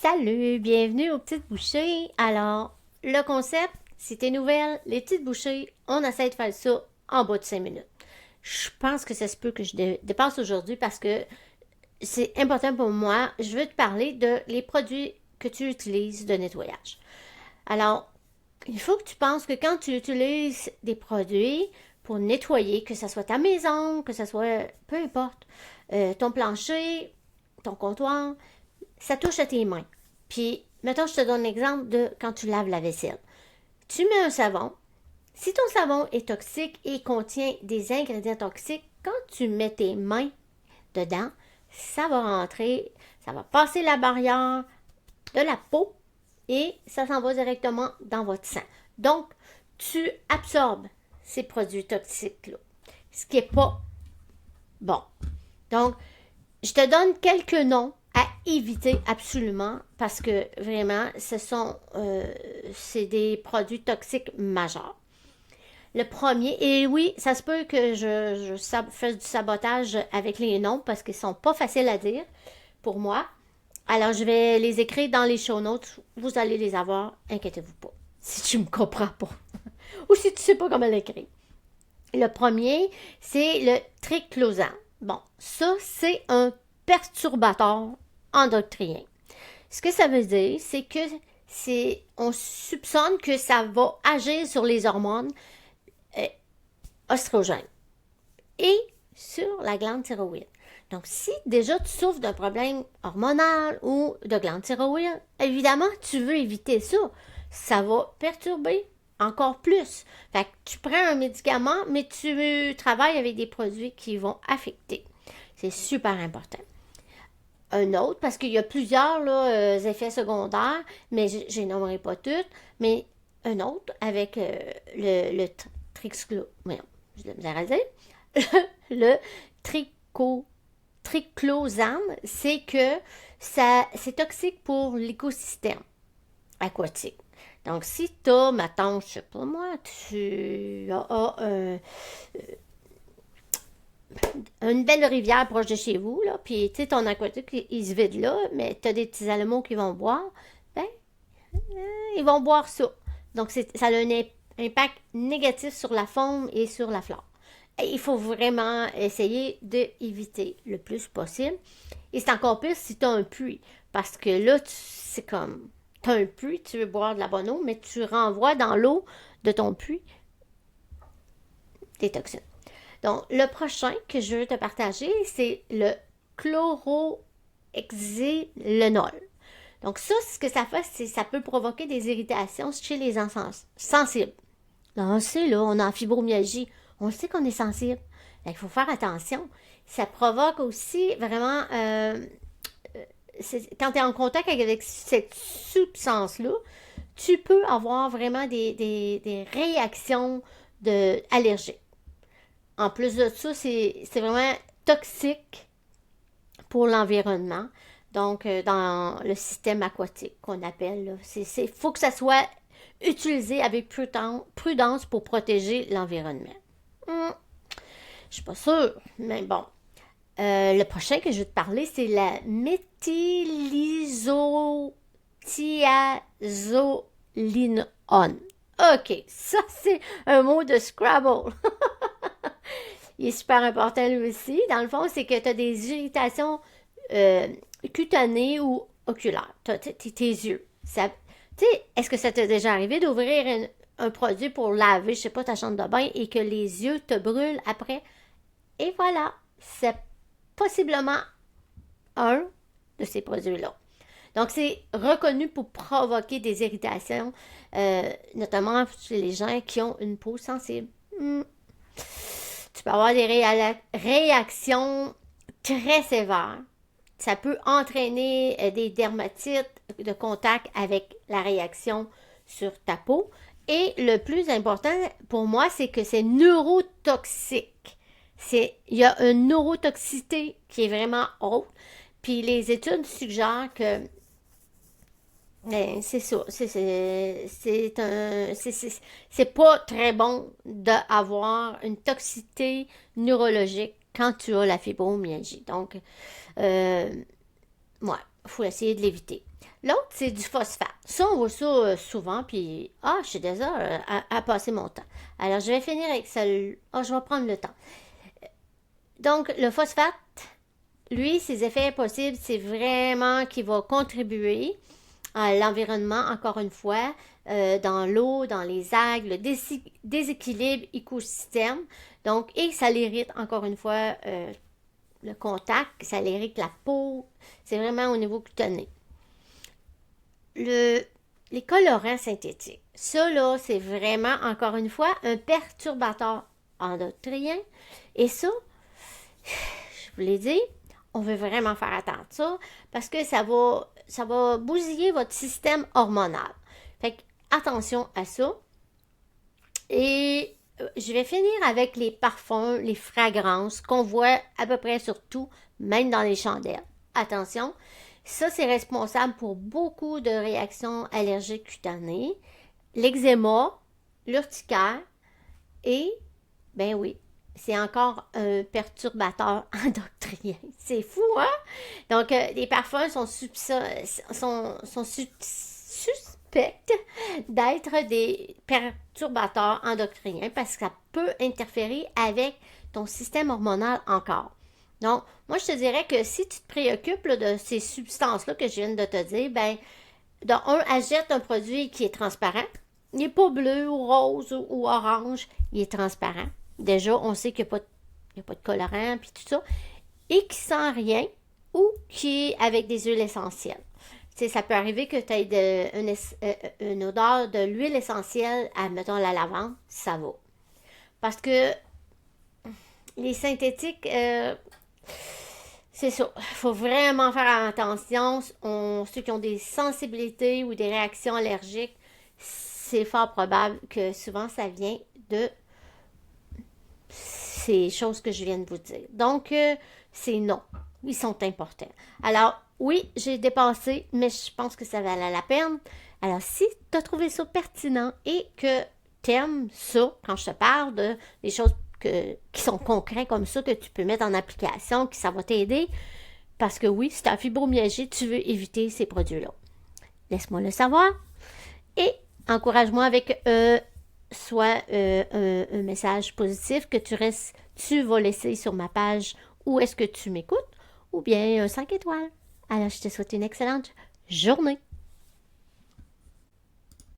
Salut, bienvenue aux petites bouchées. Alors, le concept, si t'es nouvelle, les petites bouchées, on essaie de faire ça en bas de 5 minutes. Je pense que ça se peut que je dépasse aujourd'hui parce que c'est important pour moi. Je veux te parler de les produits que tu utilises de nettoyage. Alors, il faut que tu penses que quand tu utilises des produits pour nettoyer, que ce soit ta maison, que ce soit, peu importe, ton plancher, ton comptoir, ça touche à tes mains. Puis, mettons, je te donne l'exemple de quand tu laves la vaisselle. Tu mets un savon. Si ton savon est toxique et contient des ingrédients toxiques, quand tu mets tes mains dedans, ça va rentrer, ça va passer la barrière de la peau et ça s'en va directement dans votre sang. Donc, tu absorbes ces produits toxiques-là, ce qui n'est pas bon. Donc, je te donne quelques noms à éviter absolument parce que vraiment, c'est des produits toxiques majeurs. Le premier, et oui, ça se peut que je fasse du sabotage avec les noms parce qu'ils sont pas faciles à dire pour moi. Alors, je vais les écrire dans les show notes. Vous allez les avoir, inquiétez-vous pas. Si tu me comprends pas. Ou si tu sais pas comment l'écrire. Le premier, c'est le triclosan. Bon, ça, c'est un perturbateur endocrinien. Ce que ça veut dire, c'est que on soupçonne que ça va agir sur les hormones euh, oestrogènes et sur la glande thyroïde. Donc, si déjà tu souffres d'un problème hormonal ou de glande thyroïde, évidemment, tu veux éviter ça. Ça va perturber encore plus. Fait que tu prends un médicament, mais tu travailles avec des produits qui vont affecter. C'est super important. Un autre, parce qu'il y a plusieurs effets secondaires, mais je ne nommerai pas toutes, mais un autre avec le triclo... Merde, j'ai de la misère à dire. Le triclosan, c'est que c'est toxique pour l'écosystème aquatique. Donc, si tu as, mettons, je sais pas moi, tu as une belle rivière proche de chez vous, là, puis tu sais, ton aquatique, il se vide là, mais tu as des petits animaux qui vont boire, ben, ils vont boire ça. Donc, ça a un impact négatif sur la faune et sur la flore. Et il faut vraiment essayer d'éviter le plus possible. Et c'est encore pire si tu as un puits, parce que là, c'est comme, tu as un puits, tu veux boire de la bonne eau, mais tu renvoies dans l'eau de ton puits des toxines. Donc, le prochain que je veux te partager, c'est le chlorohexylenol. Donc, ça, ce que ça fait, c'est que ça peut provoquer des irritations chez les enfants sensibles. Là, on sait, là, on a en fibromyalgie. On sait qu'on est sensible. Il faut faire attention. Ça provoque aussi vraiment, quand tu es en contact avec cette substance-là, tu peux avoir vraiment des réactions allergiques. En plus de ça, c'est vraiment toxique pour l'environnement. Donc, dans le système aquatique qu'on appelle, il faut que ça soit utilisé avec prudence pour protéger l'environnement. Je suis pas sûre, mais bon. Le prochain que je vais te parler, c'est la méthylisothiazolinone. OK, ça c'est un mot de Scrabble. Il est super important lui aussi. Dans le fond, c'est que tu as des irritations cutanées ou oculaires. Tes yeux. Est-ce que ça t'est déjà arrivé d'ouvrir un produit pour laver, je sais pas, ta chambre de bain et que les yeux te brûlent après? Et voilà, c'est possiblement un de ces produits-là. Donc, c'est reconnu pour provoquer des irritations, notamment chez les gens qui ont une peau sensible. Tu peux avoir des réactions très sévères. Ça peut entraîner des dermatites de contact avec la réaction sur ta peau. Et le plus important pour moi, c'est que c'est neurotoxique. Il y a une neurotoxicité qui est vraiment haute. Puis les études suggèrent que c'est ça. C'est pas très bon d'avoir une toxicité neurologique quand tu as la fibromyalgie. Donc, ouais, il faut essayer de l'éviter. L'autre, c'est du phosphate. Ça, on voit ça souvent, puis je suis déjà à passer mon temps. Alors, je vais finir avec ça. Je vais prendre le temps. Donc, le phosphate, lui, ses effets possibles, c'est vraiment qu'il va contribuer à l'environnement, encore une fois, dans l'eau, dans les algues, le déséquilibre écosystème. Donc, et ça l'irrite, encore une fois, le contact, ça l'irrite la peau. C'est vraiment au niveau cutané. Les colorants synthétiques, ça là, c'est vraiment, encore une fois, un perturbateur endocrinien. Et ça, je vous l'ai dit, on veut vraiment faire attention à ça parce que ça va bousiller votre système hormonal. Fait que, attention à ça. Et je vais finir avec les parfums, les fragrances qu'on voit à peu près sur tout, même dans les chandelles. Attention, ça c'est responsable pour beaucoup de réactions allergiques cutanées, l'eczéma, l'urticaire et, ben oui, c'est encore un perturbateur endocrinien. C'est fou, hein? Donc, les parfums sont suspects d'être des perturbateurs endocriniens parce que ça peut interférer avec ton système hormonal encore. Donc, moi, je te dirais que si tu te préoccupes là, de ces substances-là que je viens de te dire, ben, achète un produit qui est transparent. Il n'est pas bleu ou rose ou orange, il est transparent. Déjà, on sait qu'il n'y a pas de colorant puis tout ça. Et qui sent rien ou qui est avec des huiles essentielles. T'sais, ça peut arriver que tu aies une odeur de l'huile essentielle à, mettons, la lavande, ça va. Parce que les synthétiques, c'est ça. Il faut vraiment faire attention. Ceux qui ont des sensibilités ou des réactions allergiques, c'est fort probable que souvent ça vient de ces choses que je viens de vous dire. Donc, c'est non. Ils sont importants. Alors, oui, j'ai dépassé, mais je pense que ça valait la peine. Alors, si tu as trouvé ça pertinent et que tu aimes ça, quand je te parle de des choses qui sont concrètes comme ça, que tu peux mettre en application, que ça va t'aider, parce que oui, si tu as fibromyalgie, tu veux éviter ces produits-là. Laisse-moi le savoir et encourage-moi avec soit un message positif que tu vas laisser sur ma page où est-ce que tu m'écoutes, ou bien un 5 étoiles. Alors, je te souhaite une excellente journée.